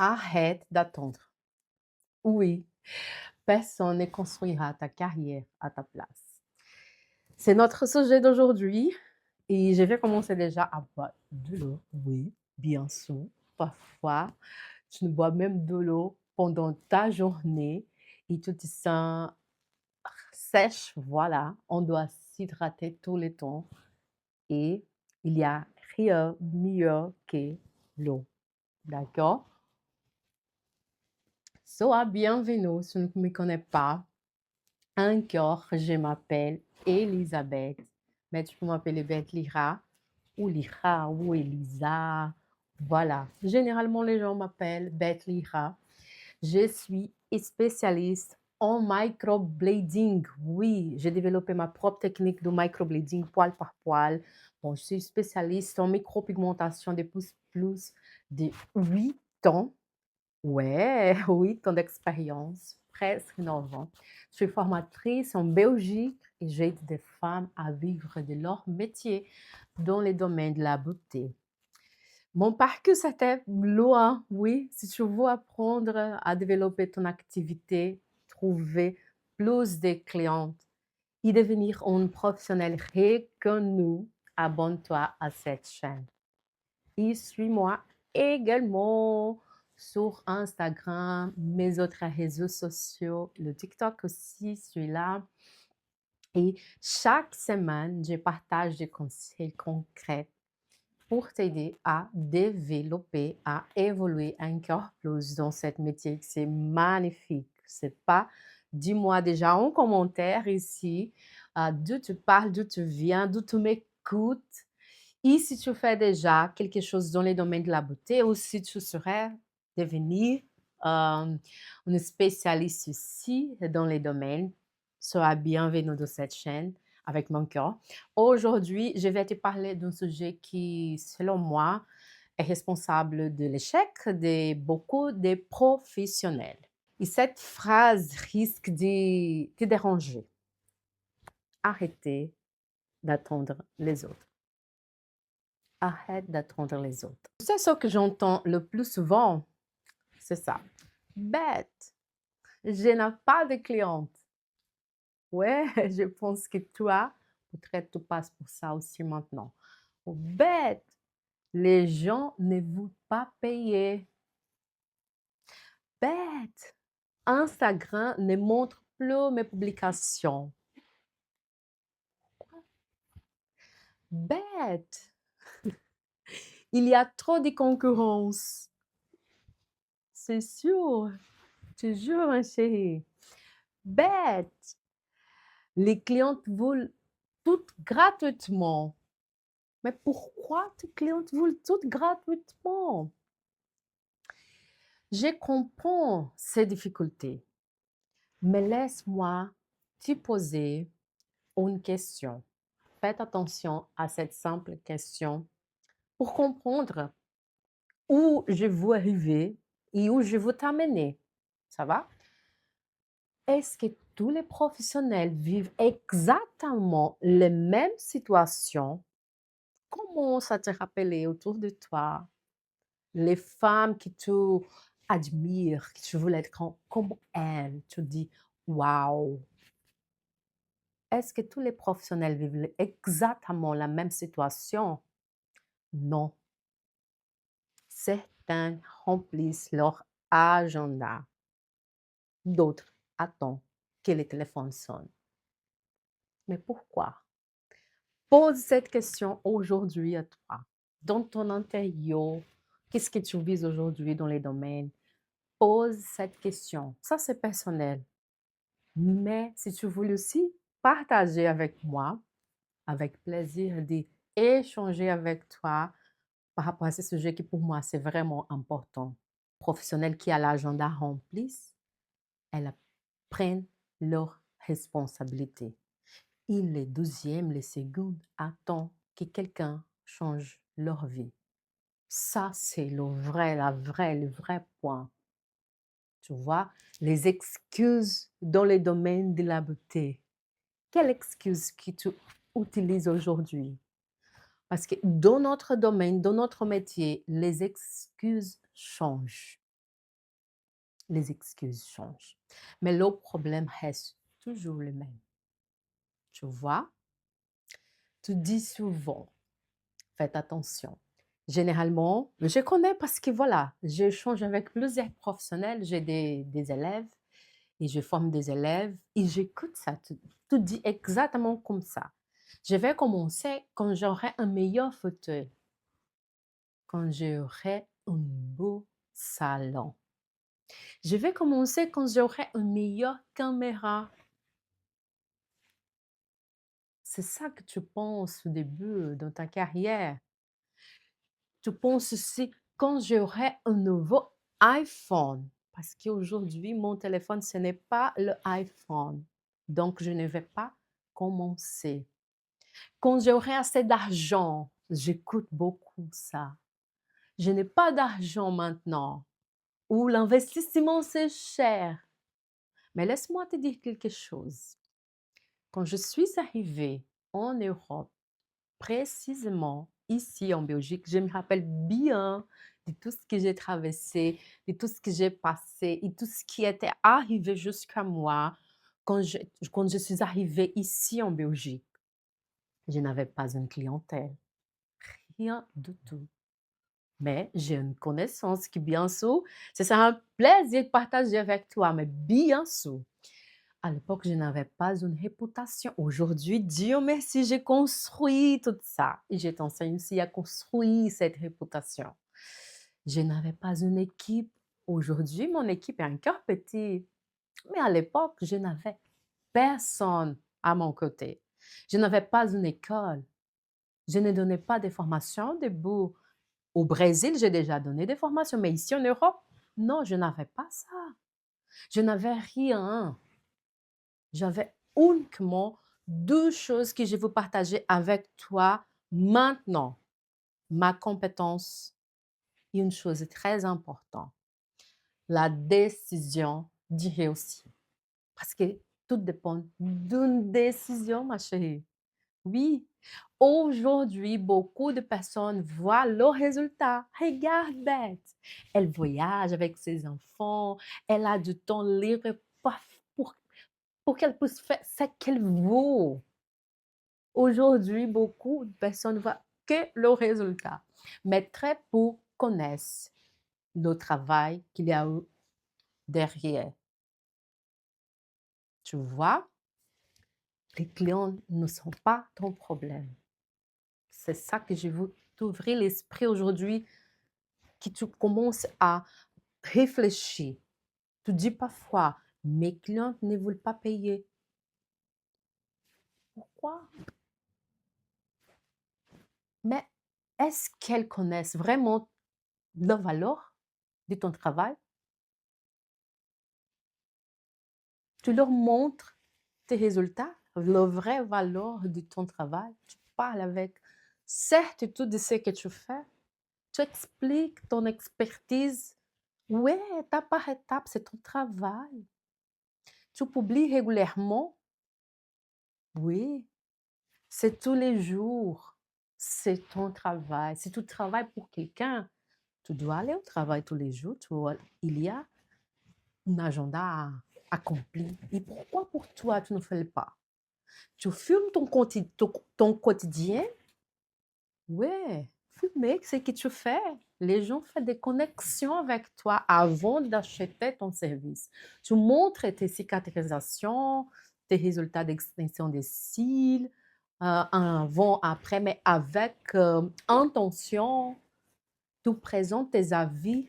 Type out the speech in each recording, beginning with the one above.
Arrête d'attendre. Oui, personne ne construira ta carrière à ta place. C'est notre sujet d'aujourd'hui et je vais commencer déjà à boire de l'eau. Oui, bien sûr. Parfois, tu ne bois même de l'eau pendant ta journée et tu te sens sèche. Voilà, on doit s'hydrater tout le temps et il y a rien mieux que l'eau. D'accord? Sois bienvenue si tu ne me connais pas. Encore, je m'appelle Elisabeth, mais tu peux m'appeler Beth Lyra ou Elisa. Voilà, généralement les gens m'appellent Beth Lyra. Je suis spécialiste en microblading. Oui, j'ai développé ma propre technique de microblading poil par poil. Bon, je suis spécialiste en micropigmentation depuis plus de 8 ans. Ouais, 8 ans d'expérience, presque 9 ans. Je suis formatrice en Belgique et j'aide des femmes à vivre de leur métier dans les domaines de la beauté. Mon parcours, c'était loin, oui. Si tu veux apprendre à développer ton activité, trouver plus de clientes et devenir une professionnelle reconnue, abonne-toi à cette chaîne. Et suis-moi également sur Instagram, mes autres réseaux sociaux, le TikTok aussi, celui-là. Et chaque semaine, je partage des conseils concrets pour t'aider à développer, à évoluer encore plus dans ce métier. C'est magnifique. C'est pas, dis-moi déjà en commentaire ici d'où tu parles, d'où tu viens, d'où tu m'écoutes. Et si tu fais déjà quelque chose dans les domaines de la beauté ou si tu serais devenir une spécialiste ici dans les domaines, sois bienvenue dans cette chaîne avec mon cœur. Aujourd'hui, je vais te parler d'un sujet qui, selon moi, est responsable de l'échec de beaucoup de professionnels. Et cette phrase risque de te déranger. Arrêtez d'attendre les autres. Arrête d'attendre les autres. C'est ce que j'entends le plus souvent, c'est ça. Bête, je n'ai pas de cliente. Ouais, je pense que toi, peut-être tu passes pour ça aussi maintenant. Oh, bête, les gens ne veulent pas payer. Bête, Instagram ne montre plus mes publications. Bête, il y a trop de concurrence. C'est sûr, je te jure, ma chérie. Bête, les clientes veulent tout gratuitement. Mais pourquoi tes clientes veulent tout gratuitement? Je comprends ces difficultés, mais laisse-moi te poser une question. Faites attention à cette simple question pour comprendre où je veux arriver et où je veux t'amener. Ça va? Est-ce que tous les professionnels vivent exactement les mêmes situations? Commence à te rappeler autour de toi les femmes qui te admirent, qui tu veux être comme elles. Tu dis, waouh! Est-ce que tous les professionnels vivent exactement la même situation? Non. Certains remplissent leur agenda. D'autres attendent que le téléphone sonne. Mais pourquoi? Pose cette question aujourd'hui à toi. Dans ton intérieur, qu'est-ce que tu vises aujourd'hui dans les domaines? Pose cette question. Ça, c'est personnel. Mais si tu veux aussi partager avec moi, avec plaisir d'échanger avec toi par rapport à ce sujet qui pour moi, c'est vraiment important. Professionnels qui a l'agenda rempli, elles prennent leurs responsabilités. Et les deuxièmes, les secondes attendent que quelqu'un change leur vie. Ça, c'est le vrai point. Tu vois, les excuses dans le domaine de la beauté. Quelle excuse que tu utilises aujourd'hui? Parce que dans notre domaine, dans notre métier, les excuses changent. les excuses changent. Mais le problème reste toujours le même. Tu vois? Tu dis souvent, faites attention. Généralement, je connais parce que voilà, j'échange avec plusieurs professionnels, j'ai des élèves et je forme des élèves et j'écoute ça. Tu dis exactement comme ça. Je vais commencer quand j'aurai un meilleur fauteuil, quand j'aurai un beau salon. Je vais commencer quand j'aurai une meilleure caméra. C'est ça que tu penses au début dans ta carrière. Tu penses aussi quand j'aurai un nouveau iPhone. Parce qu'aujourd'hui, mon téléphone, ce n'est pas le iPhone. Donc, je ne vais pas commencer. Quand j'aurai assez d'argent, j'écoute beaucoup ça. Je n'ai pas d'argent maintenant. Ou l'investissement, c'est cher. Mais laisse-moi te dire quelque chose. Quand je suis arrivée en Europe, précisément ici en Belgique, je me rappelle bien de tout ce que j'ai traversé, de tout ce que j'ai passé et tout ce qui était arrivé jusqu'à moi quand je suis arrivée ici en Belgique. Je n'avais pas une clientèle, rien du tout. Mais j'ai une connaissance qui, bien sûr, ce sera un plaisir de partager avec toi, mais bien sûr, à l'époque, je n'avais pas une réputation. Aujourd'hui, Dieu merci, j'ai construit tout ça. Et je t'enseigne aussi à construire cette réputation. Je n'avais pas une équipe. Aujourd'hui, mon équipe est encore petite. Mais à l'époque, je n'avais personne à mon côté. Je n'avais pas une école. Je ne donnais pas de formation debout. Au Brésil, j'ai déjà donné des formations, mais ici en Europe, non, je n'avais pas ça. Je n'avais rien. J'avais uniquement deux choses que je veux partager avec toi maintenant. Ma compétence et une chose très importante, la décision d'y réussir. Parce que tout dépend d'une décision, ma chérie. Oui, aujourd'hui, beaucoup de personnes voient le résultat. Regarde, Beth, elle voyage avec ses enfants, elle a du temps libre pour, pour qu'elle puisse faire ce qu'elle veut. Aujourd'hui, beaucoup de personnes voient que le résultat, mais très peu connaissent le travail qu'il y a eu derrière. Tu vois, les clients ne sont pas ton problème. C'est ça que je veux t'ouvrir l'esprit aujourd'hui, que tu commences à réfléchir. Tu dis parfois, mes clients ne veulent pas payer. Pourquoi? Mais est-ce qu'elles connaissent vraiment la valeur de ton travail? Tu leur montres tes résultats, la vraie valeur de ton travail. Tu parles avec certitude de ce que tu fais. Tu expliques ton expertise. Oui, étape par étape, c'est ton travail. Tu publies régulièrement. Oui, c'est tous les jours. C'est ton travail. Si tu travailles pour quelqu'un, tu dois aller au travail tous les jours. Il y a un agenda accompli. Et pourquoi pour toi, tu ne fais le pas? Tu filmes ton quotidien? Ouais, filmer ce que tu fais. Les gens font des connexions avec toi avant d'acheter ton service. Tu montres tes cicatrisations, tes résultats d'extension des cils, avant, après, mais avec intention. Tu présentes tes avis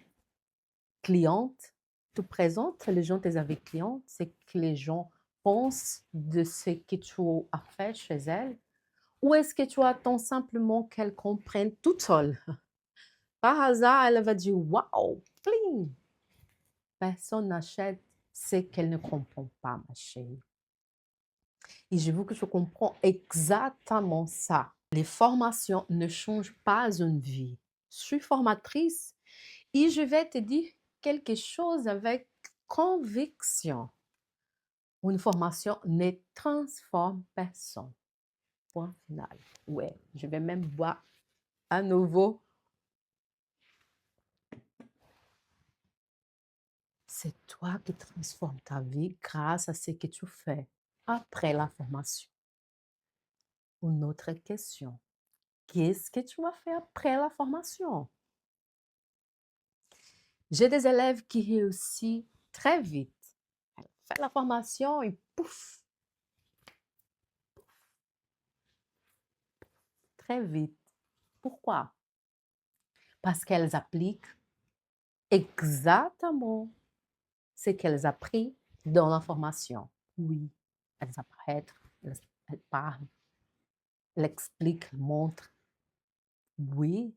clientes, tu présentes les gens tes avis clientes, c'est que les gens pensent de ce que tu as fait chez elles. Ou est-ce que tu attends simplement qu'elle comprenne toute seule? Par hasard, elle va dire waouh, pling! Personne n'achète ce qu'elle ne comprend pas, ma chérie. Et je veux que tu comprends exactement ça. Les formations ne changent pas une vie. Je suis formatrice et je vais te dire quelque chose avec conviction. Une formation ne transforme personne. Point final. Ouais, je vais même boire à nouveau. C'est toi qui transformes ta vie grâce à ce que tu fais après la formation. Une autre question. Qu'est-ce que tu as fait après la formation? J'ai des élèves qui réussissent très vite. Elle fait la formation et pouf, très vite. Pourquoi? Parce qu'elles appliquent exactement ce qu'elles ont appris dans la formation. Oui, elles apprennent, elles parlent, elles expliquent, elles montrent. Oui.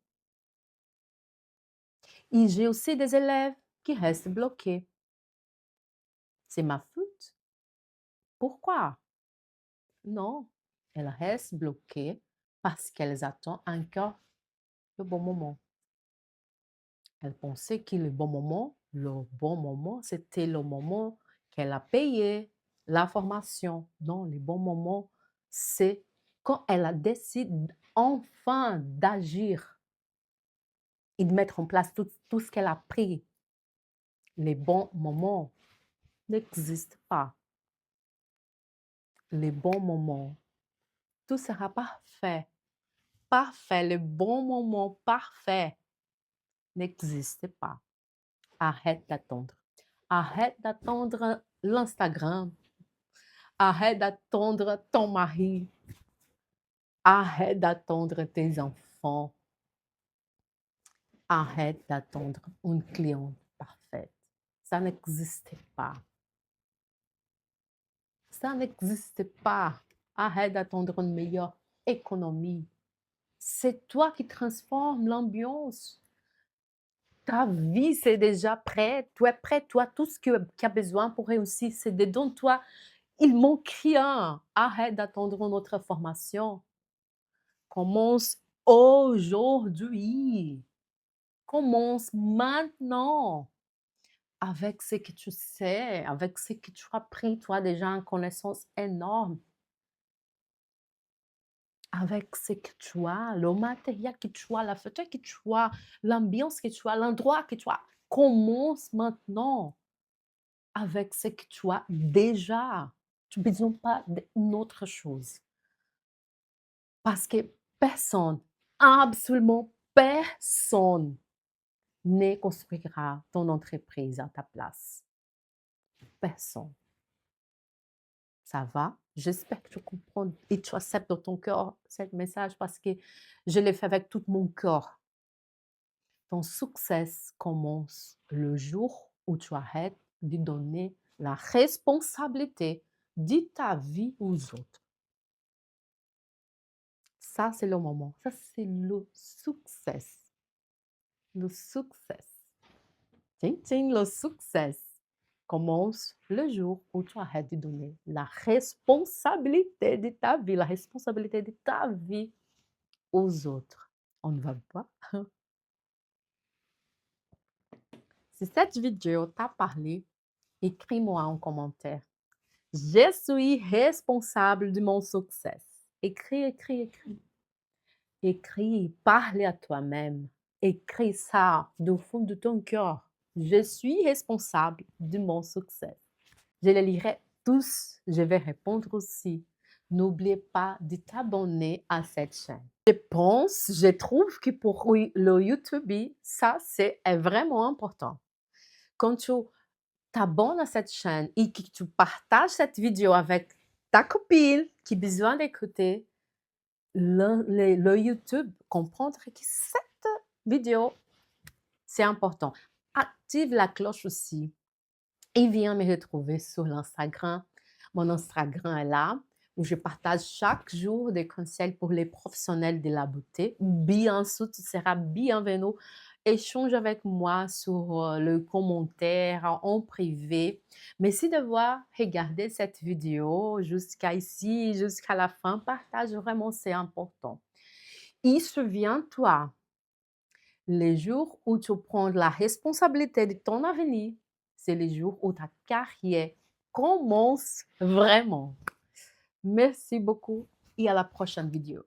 Et j'ai aussi des élèves qui restent bloqués. C'est ma faute? Pourquoi? Non, elles restent bloquées parce qu'elles attendent encore le bon moment. Elles pensaient que le bon moment, c'était le moment qu'elle a payé la formation. Non, le bon moment, c'est quand elle a décidé enfin d'agir et de mettre en place tout ce qu'elle a pris. Les bons moments n'existent pas. Les bons moments, tout sera parfait. Parfait, le bon moment parfait n'existe pas. Arrête d'attendre. Arrête d'attendre l'Instagram. Arrête d'attendre ton mari. Arrête d'attendre tes enfants. Arrête d'attendre une cliente parfaite. Ça n'existe pas. Ça n'existe pas. Arrête d'attendre une meilleure économie. C'est toi qui transformes l'ambiance. Ta vie, c'est déjà prêt. Tu es prêt. Tu as tout ce que tu as besoin pour réussir. C'est dedans de toi. Il manque rien. Arrête d'attendre une autre formation. Commence aujourd'hui. Commence maintenant. Avec ce que tu sais, avec ce que tu as appris, tu as déjà une connaissance énorme. Avec ce que tu as, le matériel que tu as, la photo que tu as, l'ambiance que tu as, l'endroit que tu as. Commence maintenant avec ce que tu as déjà. Tu n'as besoin pas d'une autre chose. Parce que personne, absolument personne, ne construira ton entreprise à ta place. Personne. Ça va? J'espère que tu comprends et tu acceptes dans ton cœur ce message parce que je l'ai fait avec tout mon cœur. Ton succès commence le jour où tu arrêtes de donner la responsabilité de ta vie aux autres. Ça, c'est le moment. Ça, c'est le succès. Le succès. Ting, ting, le succès commence le jour où tu arrêtes de donner la responsabilité de ta vie, la responsabilité de ta vie aux autres. On ne va pas. Si cette vidéo t'a parlé, écris-moi en commentaire. Je suis responsable de mon succès. Écris, écris, écris. Écris, parle à toi-même. Écris ça du fond de ton cœur. Je suis responsable de mon succès. Je les lirai tous. Je vais répondre aussi. N'oubliez pas de t'abonner à cette chaîne. Je trouve que pour le YouTube, ça, c'est vraiment important. Quand tu t'abonnes à cette chaîne et que tu partages cette vidéo avec ta copine qui a besoin d'écouter, le YouTube comprendre que cette vidéo, c'est important. Active la cloche aussi et viens me retrouver sur l'Instagram. Mon Instagram est là, où je partage chaque jour des conseils pour les professionnels de la beauté. Bien sûr, tu seras bienvenu. Échange avec moi sur le commentaire en privé. Merci d'avoir regardé cette vidéo jusqu'à ici, jusqu'à la fin. Partage vraiment, c'est important. Et souviens-toi, les jours où tu prends la responsabilité de ton avenir, c'est les jours où ta carrière commence vraiment. Merci beaucoup et à la prochaine vidéo.